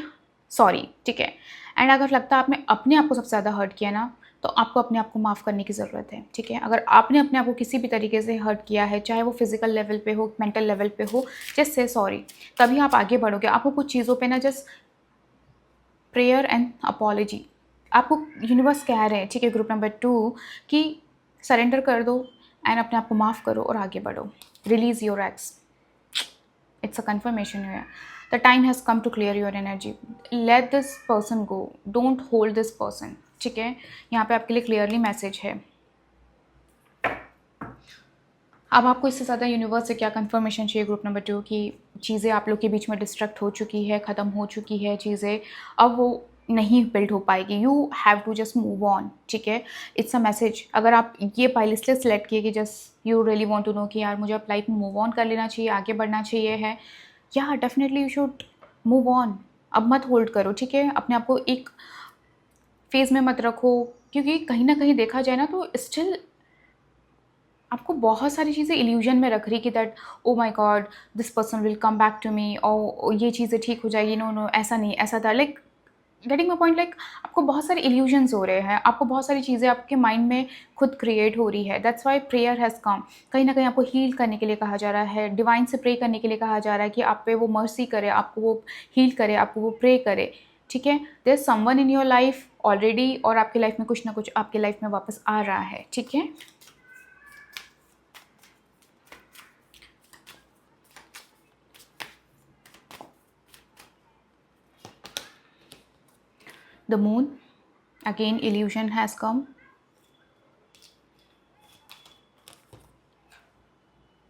सॉरी, ठीक है। एंड अगर लगता है आपने अपने आप को सबसे ज़्यादा हर्ट किया ना, तो आपको अपने आप को माफ़ करने की ज़रूरत है, ठीक है। अगर आपने अपने आप को किसी भी तरीके से हर्ट किया है, चाहे वो फिजिकल लेवल पे हो, मेंटल लेवल पे हो, जस्ट से सॉरी, तभी आप आगे बढ़ोगे। आपको कुछ चीज़ों पे ना जस्ट प्रेयर एंड अपॉलॉजी, आपको यूनिवर्स कह रहे हैं, ठीक है, ग्रुप नंबर 2, कि सरेंडर कर दो एंड अपने आप को माफ़ करो और आगे बढ़ो। Release your x, it's a confirmation here. The time has come to clear your energy. Let this person go, don't hold this person, ठीक है। यहाँ पे आपके लिए क्लियरली मैसेज है। अब आपको इससे ज़्यादा यूनिवर्स से क्या कंफर्मेशन चाहिए, ग्रुप नंबर 2, की चीज़ें आप लोग के बीच में डिस्ट्रक्ट हो चुकी है, ख़त्म हो चुकी है चीज़ें, अब वो नहीं बिल्ड हो पाएगी। You have to just move on, ठीक है। It's a message. अगर आप ये पाइल इसलिए सेलेक्ट किए कि just you really want to know कि यार मुझे अब लाइफ में मूव ऑन कर लेना चाहिए, आगे बढ़ना चाहिए है, या definitely you should move on. अब मत होल्ड करो, ठीक है। अपने आप को एक फेज़ में मत रखो, क्योंकि कहीं ना कहीं देखा जाए ना तो स्टिल आपको बहुत सारी चीज़ें इल्यूजन में रख रही कि that oh my God this person will come back to me, और ये चीज़ें ठीक हो जाएगी। नो नो, ऐसा नहीं, ऐसा था, like getting my point. Like आपको बहुत सारे इल्यूजन्स हो रहे हैं, आपको बहुत सारी चीज़ें आपके माइंड में खुद क्रिएट हो रही है। That's why prayer has come. कहीं ना कहीं आपको हील करने के लिए कहा जा रहा है, डिवाइन से प्रे करने के लिए कहा जा रहा है कि आप पे वो मर्सी करे, आपको वो हील करे, आपको वो प्रे करे, ठीक है। There is someone in your life already, और आपकी लाइफ में कुछ ना कुछ आपकी लाइफ में वापस आ रहा है, ठीक है। The moon, again illusion has come.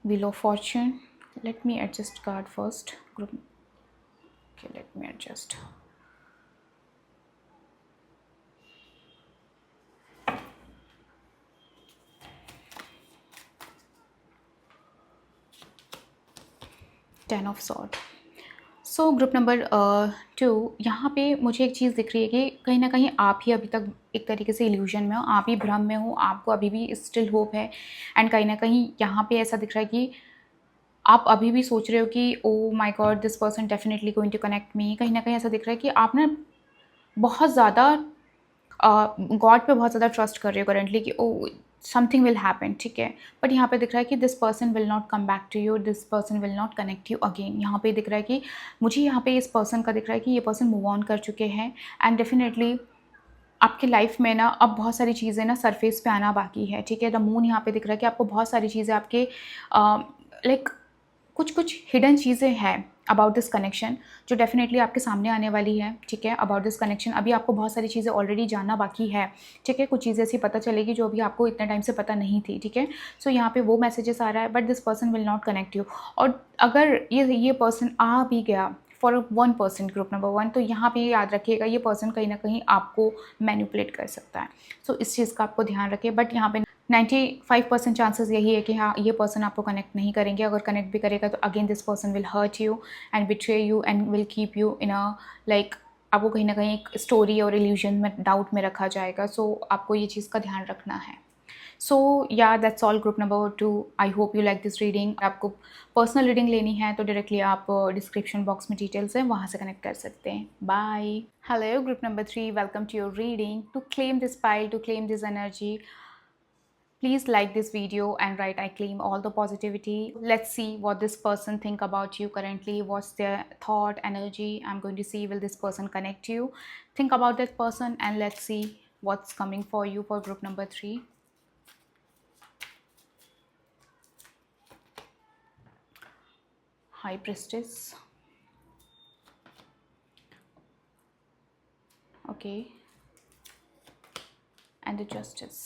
Wheel of fortune. Let me adjust card first. Group. Okay, let me adjust. Ten of sword. So group number 2, यहाँ पे मुझे एक चीज़ दिख रही है कि कहीं ना कहीं आप ही अभी तक एक तरीके से इल्यूजन में हो, आप ही भ्रम में हो, आपको अभी भी स्टिल होप है। एंड कहीं ना कहीं यहाँ पे ऐसा दिख रहा है कि आप अभी भी सोच रहे हो कि oh my God this person definitely going to connect me. कहीं ना कहीं ऐसा दिख रहा है कि आप ना बहुत ज़्यादा गॉड पे बहुत ज़्यादा ट्रस्ट कर रहे हो करेंटली कि ओ समथिंग विल हैपन, ठीक है। बट यहाँ पे दिख रहा है कि this person will not come back to you, this person will not connect you again. यहाँ पे दिख रहा है कि मुझे यहाँ पे इस पर्सन का दिख रहा है कि ये पर्सन मूव ऑन कर चुके हैं, एंड डेफिनेटली आपकी लाइफ में ना अब बहुत सारी चीज़ें ना सरफेस पे आना बाकी है, ठीक है। द मून यहाँ पे दिख रहा है कि आपको बहुत सारी चीज़ें आपके लाइक कुछ कुछ हिडन चीज़ें हैं अबाउट दिस कनेक्शन जो डेफिनेटली आपके सामने आने वाली है, ठीक है। अबाउट दिस कनेक्शन अभी आपको बहुत सारी चीज़ें ऑलरेडी जानना बाकी है, ठीक है। कुछ चीज़ें ऐसी पता चलेगी जो अभी आपको इतने टाइम से पता नहीं थी, ठीक है। सो यहाँ पे वो मैसेजेस आ रहा है, but this person will not connect you. और अगर ये पर्सन आ भी गया फॉर 1%, ग्रुप नंबर 1, तो यहाँ पे याद रखिएगा ये पर्सन कहीं ना कहीं आपको मैनिपुलेट कर सकता है। सो इस चीज़ का आपको ध्यान रखिए। बट यहाँ पे 95% चांसेस यही है कि हाँ ये पर्सन आपको कनेक्ट नहीं करेंगे। अगर कनेक्ट भी करेगा तो again this person will hurt you and betray you and will keep you in a like आपको कहीं ना कहीं एक स्टोरी और इल्यूजन में डाउट में रखा जाएगा। सो आपको ये चीज़ का ध्यान रखना है। सो yeah that's all group number 2। I hope you like this reading. आपको पर्सनल रीडिंग लेनी है तो डायरेक्टली आप डिस्क्रिप्शन बॉक्स में डिटेल्स हैं वहाँ से कनेक्ट कर सकते हैं। Bye. Hello group number 3, welcome to your reading. To claim this pile, to claim this energy, please like this video and write I claim all the positivity. Let's see what this person think about you currently. What's their thought, energy? I'm going to see will this person connect you. Think about that person and let's see what's coming for you for group number 3. High Priestess. Okay. And the Justice.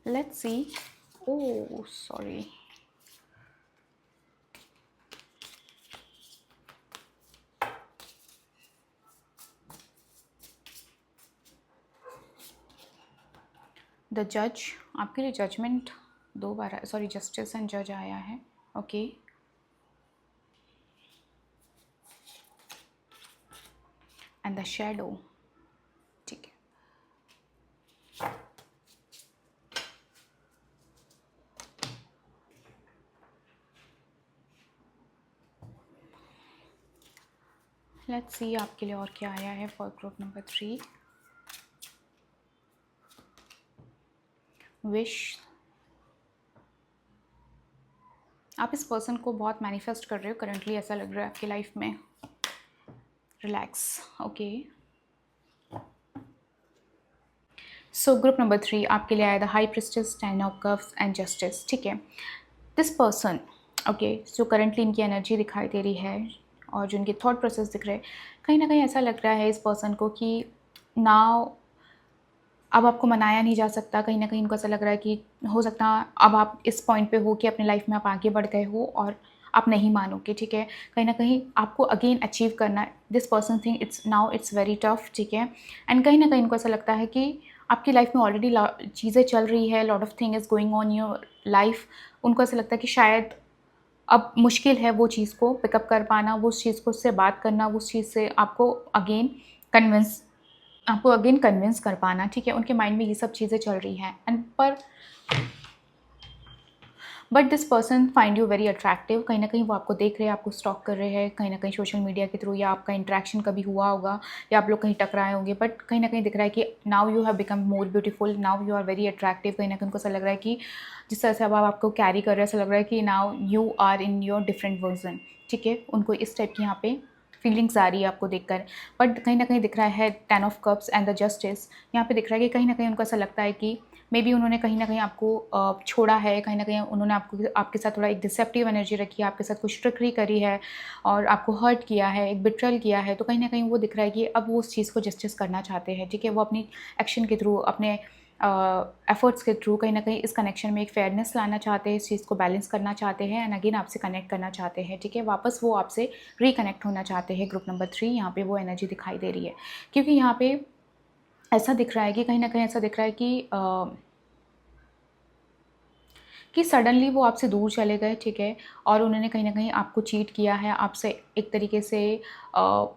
Let's see. Oh, sorry. The जज, आपके लिए judgement 2 बार, sorry justice and जज आया है। Okay. And the shadow, ठीक है। Let's see आपके लिए और क्या आया है फॉर ग्रुप नंबर 3। विश, आप इस पर्सन को बहुत मैनिफेस्ट कर रहे हो करंटली, ऐसा लग रहा है आपकी लाइफ में। Relax, okay. सो ग्रुप नंबर 3 आपके लिए आया the high priestess, 10 of cups and justice, ठीक है। दिस पर्सन, ओके, जो करंटली इनकी एनर्जी दिखाई दे रही है और जो इनके थॉट प्रोसेस दिख रहे हैं, कहीं ना कहीं ऐसा लग रहा है इस पर्सन को कि नाउ अब आपको मनाया नहीं जा सकता। कहीं न कहीं उनको ऐसा लग रहा है कि हो सकता है अब आप इस पॉइंट पे हो कि अपनी लाइफ़ में आप आगे बढ़ गए हो और आप नहीं मानोगे, ठीक है? कहीं न कहीं आपको अगेन अचीव करना है। This person think it's now it's very tough, ठीक है? एंड कहीं न कहीं उनको ऐसा लगता है कि आपकी लाइफ़ में ऑलरेडी चीज़ें चल रही है, lot of thing is going on your life. उनको ऐसा लगता है कि शायद अब मुश्किल है वो चीज़ को पिकअप कर पाना, वो उस चीज़ को उससे बात करना, वो उस चीज़ से कन्विंस आपको अगेन कन्विंस कर पाना, ठीक है? उनके माइंड में ये सब चीज़ें चल रही हैं and but this person find you very attractive. कहीं न कहीं वो आपको देख रहे हैं, आपको स्टॉक कर रहे हैं, कहीं न कहीं सोशल मीडिया के थ्रू या आपका इंटरेक्शन कभी हुआ होगा या आप लोग कहीं टकराए होंगे, बट कहीं न कहीं दिख रहा है कि now you have become more beautiful, now you are very attractive. कहीं न कहीं उनको ऐसा लग रहा है कि जिस तरह से अब आप आपको कैरी कर रहे हैं, ऐसा लग रहा है कि now you are in your different version, ठीक है? उनको इस टाइप की यहाँ पे फीलिंग्स आ रही है आपको देखकर। बट कहीं न कहीं दिख रहा है 10 of cups and the justice. यहाँ पे दिख रहा है कि कहीं न कहीं उनको ऐसा लगता है कि मे बी उन्होंने कहीं न कहीं आपको छोड़ा है, कहीं न कहीं उन्होंने आपके साथ थोड़ा एक डिसेप्टिव एनर्जी रखी है, आपके साथ कुछ ट्रिकरी करी है और आपको हर्ट किया है, एक बिट्रेयल किया है। तो कहीं न कहीं वो दिख रहा है कि अब वो उस चीज़ को जस्टिस करना चाहते हैं, ठीक है? वो अपनी एक्शन के थ्रू, अपने एफर्ट्स के थ्रू कहीं न कहीं इस कनेक्शन में एक फेयरनेस लाना चाहते हैं, इस चीज़ को बैलेंस करना चाहते हैं एंड अगेन आपसे कनेक्ट करना चाहते हैं, ठीक है? वापस वो आपसे रिकनेक्ट होना चाहते हैं। ग्रुप नंबर 3 यहाँ पे वो एनर्जी दिखाई दे रही है। क्योंकि यहाँ पे ऐसा दिख रहा है कि कहीं न कहीं ऐसा दिख रहा है कि सडनली वो आपसे दूर चले गए, ठीक है? और उन्होंने कहीं न कहीं आपको चीट किया है, आपसे एक तरीके से अ,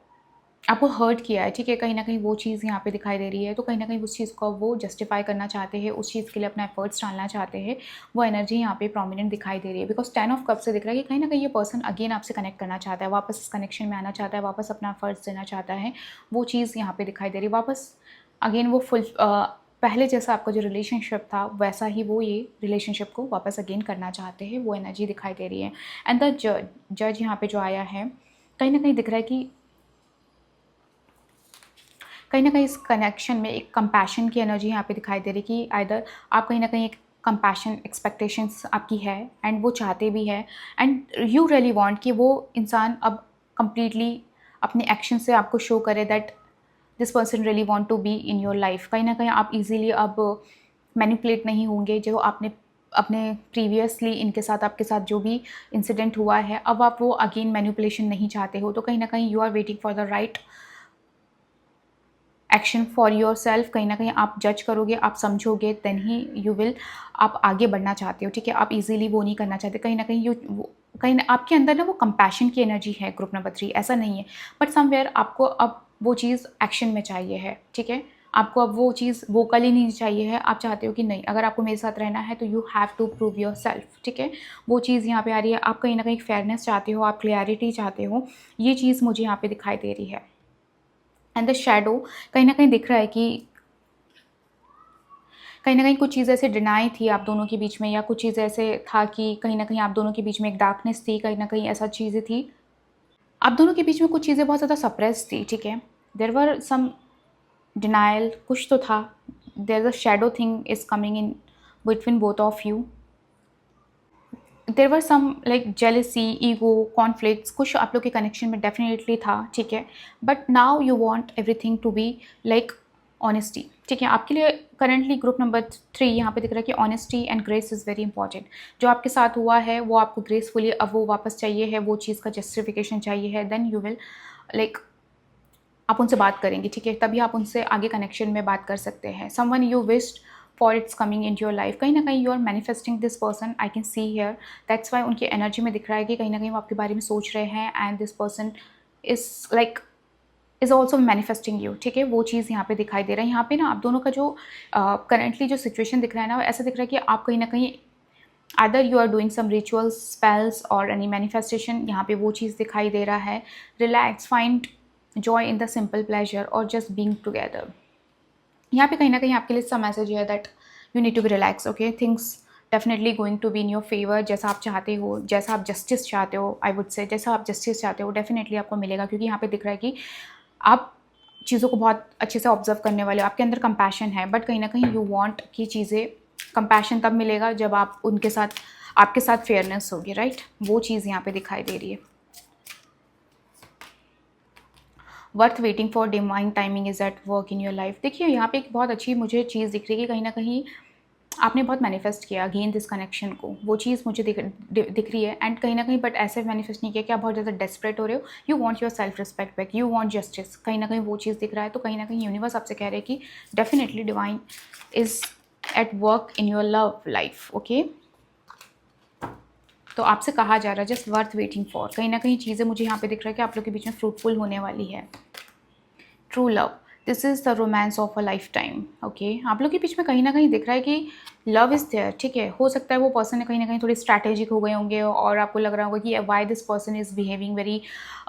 आपको हर्ट किया है, ठीक है? कहीं न कहीं वो चीज़ यहाँ पे दिखाई दे रही है, तो कहीं न कहीं उस चीज़ को वो जस्टिफ़ाई करना चाहते हैं, उस चीज़ के लिए अपना एफ़र्ट्स डालना चाहते हैं। वो एनर्जी यहाँ पे प्रोमिनेंट दिखाई दे रही है बिकॉज़ 10 ऑफ कप्स से दिख रहा है कि कहीं न कहीं ये पर्सन अगेन आपसे कनेक्ट करना चाहता है, वापस इस कनेक्शन में आना चाहता है, वापस अपना एफ़र्ट्स देना चाहता है। वो चीज़ यहाँ पे दिखाई दे रही है। वापस अगेन वो पहले जैसा आपका जो रिलेशनशिप था, वैसा ही वो ये रिलेशनशिप को वापस अगेन करना चाहते हैं, वो एनर्जी दिखाई दे रही है। एंड द जज यहाँ पे जो आया है, कहीं न कहीं दिख रहा है कि कहीं न कहीं इस कनेक्शन में एक कंपैशन की एनर्जी यहाँ पे दिखाई दे रही है कि आइदर आप कहीं न कहीं एक कंपैशन एक्सपेक्टेशंस आपकी है एंड वो चाहते भी हैं एंड यू रियली वांट कि वो इंसान अब कंप्लीटली अपने एक्शन से आपको शो करे that this person really want to be in your life. कहीं न कहीं आप ईज़िली अब मैनिपुलेट नहीं होंगे, जो आपने अपने प्रीवियसली इनके साथ आपके साथ जो भी इंसिडेंट हुआ है, अब आप वो अगेन मैनिपुलेशन नहीं चाहते हो। तो कहीं न कहीं you are waiting for the right action for your self. कहीं न कहीं आप जज करोगे, आप समझोगे, देन ही यू विल आप आगे बढ़ना चाहते हो, ठीक है? आप ईज़िली वो नहीं करना चाहते। कहीं न कहीं कहीं न आपके अंदर ना वो कंपैशन की एनर्जी है ग्रुप नंबर 3, ऐसा नहीं है। बट समवेयर आपको अब वो चीज़ एक्शन में चाहिए है, ठीक है? आपको अब वो चीज़ वोकली नहीं चाहिए है, आप चाहते हो कि नहीं, अगर आपको मेरे साथ रहना है तो you have to prove yourself, ठीक है? वो चीज़ यहाँ पे आ रही है। आप कहीं न कहीं फेयरनेस चाहते हो, आप क्लैरिटी चाहते हो, ये चीज़ मुझे यहाँ पे दिखाई दे रही है। एंड द शैडो कहीं न कहीं दिख रहा है कि कहीं न कहीं कुछ चीज़ ऐसे डिनाई थी आप दोनों के बीच में, या कुछ चीज़ ऐसे था कि कहीं न कहीं आप दोनों के बीच में एक डार्कनेस थी, कहीं न कहीं ऐसा चीज़ें थी। आप दोनों के बीच में कुछ चीज़ें बहुत ज़्यादा सप्रेस थी, ठीक है? देयर वर सम डिनायल, कुछ तो था। There is a shadow thing is coming in between both of you. There were some like jealousy, ego, conflicts, कुछ आप लोग के कनेक्शन में डेफिनेटली था, ठीक है? But now you want everything to be like honesty, ठीक है? आपके लिए करंटली ग्रुप नंबर 3 यहाँ पे दिख रहा है कि honesty and grace is very important. जो आपके साथ हुआ है वो आपको ग्रेसफुली अब वो वापस चाहिए है, वो चीज़ का जस्टिफिकेशन चाहिए है, देन यू विल लाइक आप उनसे बात करेंगे, ठीक है? तभी आप उनसे आगे कनेक्शन में बात कर सकते हैं। Someone you wished for it's coming in your life, कहीं ना कहीं you are manifesting this person, I can see here. That's why उनकी एनर्जी में दिख रहा है कि कहीं ना कहीं वो आपके बारे में सोच रहे हैं and this person is like is also manifesting you, ठीक है? वो चीज़ यहाँ पे दिखाई दे रहा है। यहाँ पे ना आप दोनों का जो करंटली जो सिचुएशन दिख रहा है ना, ऐसा दिख रहा है कि आप कहीं ना कहीं other you are doing some rituals, spells और एनी मैनिफेस्टेशन, यहाँ पे वो चीज़ दिखाई दे रहा है। Relax, find joy in the simple pleasure और जस्ट बीइंग टुगेदर। यहाँ पे कहीं ना कहीं आपके लिए इसका मैसेज है that you need to be relax, okay? Things definitely going to be in your favour. जैसा आप चाहते हो, जैसा आप जस्टिस चाहते हो, आई वुड से जैसा आप जस्टिस चाहते हो डेफिनेटली आपको मिलेगा। क्योंकि यहाँ पे दिख रहा है कि आप चीज़ों को बहुत अच्छे से ऑब्जर्व करने वाले हो, आपके अंदर कंपैशन है, बट कहीं ना कहीं यू वांट कि चीज़ें, कंपैशन तब मिलेगा जब आप उनके साथ, आपके साथ फेयरनेस होगी, राइट? वो चीज़ यहाँ पे दिखाई दे रही है। Worth waiting for divine timing is at work in your life. देखिए यहाँ पे एक बहुत अच्छी मुझे चीज़ दिख रही है कि कहीं ना कहीं आपने बहुत मैनिफेस्ट किया अगेन दिस कनेक्शन को, वो चीज़ मुझे दिख रही है। एंड कहीं ना कहीं बट ऐसे मैनिफेस्ट नहीं किया कि आप बहुत ज़्यादा डेस्परेट हो रहे हो, you want your self respect back, you want justice, कहीं ना कहीं वो चीज़ दिख रहा है। तो कहीं ना कहीं यूनिवर्स आपसे कह रहे हैं कि definitely divine is at work in your love life. Okay, तो आपसे कहा जा रहा है जस्ट वर्थ वेटिंग फॉर, कहीं ना कहीं चीज़ें मुझे यहाँ पे दिख रहा है कि आप लोग के बीच में फ्रूटफुल होने वाली है। True love, this is the romance of a life time. Okay, आप लोग के बीच में कहीं ना कहीं दिख रहा है कि लव इज़ देयर। ठीक है, हो सकता है वो पर्सन कहीं ना कहीं थोड़े स्ट्रैटेजिक हो गए होंगे और आपको लग रहा होगा कि why this person is behaving very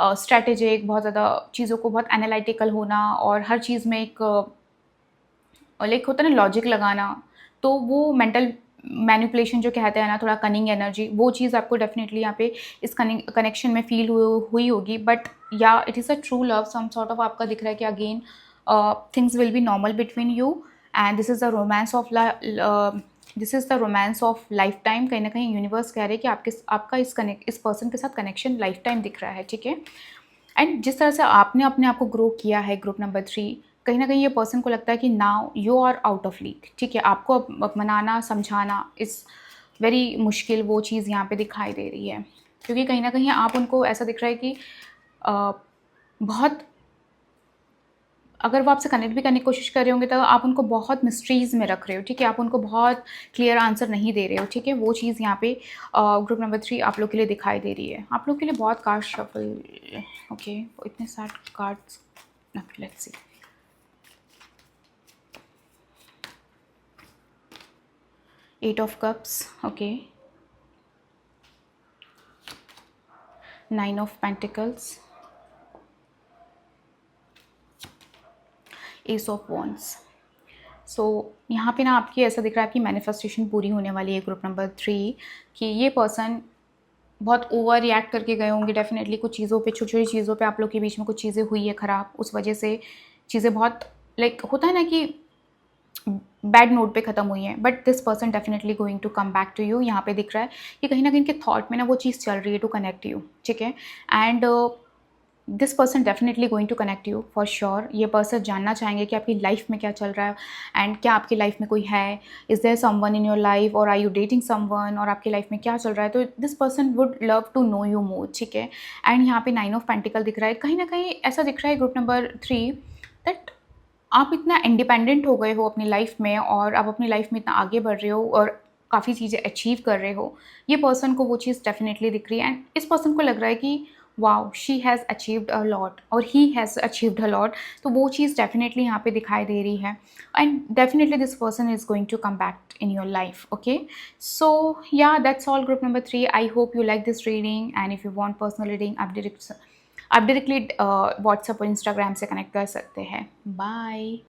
strategic, बहुत ज़्यादा चीज़ों को बहुत एनालिटिकल होना और हर चीज़ में एक लाइक होता है ना लॉजिक लगाना, तो वो मेंटल मैनिपुलेशन जो कहते हैं ना, थोड़ा कनिंग एनर्जी, वो चीज़ आपको डेफिनेटली यहाँ पे इस कनेक्शन में फील हुई होगी। बट या it is a true love some sort of, आपका दिख रहा है कि again things will be normal between you and this is the romance of lifetime. कहीं ना कहीं यूनिवर्स कह रहे हैं कि आपका इस पर्सन के साथ कनेक्शन लाइफ टाइम दिख रहा है। ठीक है, एंड जिस तरह से आपने अपने आप को ग्रो किया है ग्रुप नंबर 3, कहीं ना कहीं ये पर्सन को लगता है कि now you are out of league. ठीक है, आपको अब मनाना समझाना इस वेरी मुश्किल, वो चीज़ यहाँ पे दिखाई दे रही है। क्योंकि कहीं ना कहीं आप उनको ऐसा दिख रहा है कि बहुत, अगर वो आपसे कनेक्ट भी करने की कोशिश कर रहे होंगे तो आप उनको बहुत मिस्ट्रीज़ में रख रहे हो। ठीक है, आप उनको बहुत क्लियर आंसर नहीं दे रहे हो। ठीक है, वो चीज़ यहाँ पे ग्रुप नंबर 3 आप लोग के लिए दिखाई दे रही है। आप लोग के लिए बहुत कार्ड शफल, ओके, इतने सारे cards, let's see. Eight of cups, okay, 9 of pentacles, ace of wands. So यहाँ पे ना आपकी ऐसा दिख रहा है आपकी मैनिफेस्टेशन पूरी होने वाली है ग्रुप नंबर 3, कि ये पर्सन बहुत ओवर रिएक्ट करके गए होंगे डेफिनेटली कुछ चीज़ों पे, छोटी छोटी चीज़ों पे आप लोग के बीच में कुछ चीज़ें हुई है ख़राब, उस वजह से चीज़ें बहुत लाइक होता है ना कि बैड नोट पे ख़त्म हुई है। But this person definitely going to come back to you. यहाँ पे दिख रहा है कि कहीं ना कहीं इनके थॉट में ना वो चीज़ चल रही है टू कनेक्ट यू। ठीक है, and this person definitely going to connect you for sure. ये पर्सन जानना चाहेंगे कि आपकी लाइफ में क्या चल रहा है एंड क्या आपकी लाइफ में कोई है, is there someone in your life और आर यू डेटिंग समवन, और आपकी लाइफ में क्या चल रहा है। तो this person would love to know you more. ठीक है, एंड यहाँ पे 9 ऑफ पेंटिकल दिख रहा है। कहीं ना कहीं ऐसा दिख रहा है ग्रुप नंबर 3 दैट आप इतना इंडिपेंडेंट हो गए हो अपनी लाइफ में और आप अपनी लाइफ में इतना आगे बढ़ रहे हो और काफ़ी चीज़ें अचीव कर रहे हो। ये पर्सन को वो चीज़ डेफिनेटली दिख रही है एंड इस पर्सन को लग रहा है कि wow she has achieved a lot और he has achieved a lot. तो वो चीज़ डेफिनेटली यहाँ पे दिखाई दे रही है and definitely this person is going to come back in your life. Okay, so yeah that's all group number 3। I hope you like this reading and if you want personal reading आप directly WhatsApp और Instagram से connect कर सकते हैं। Bye.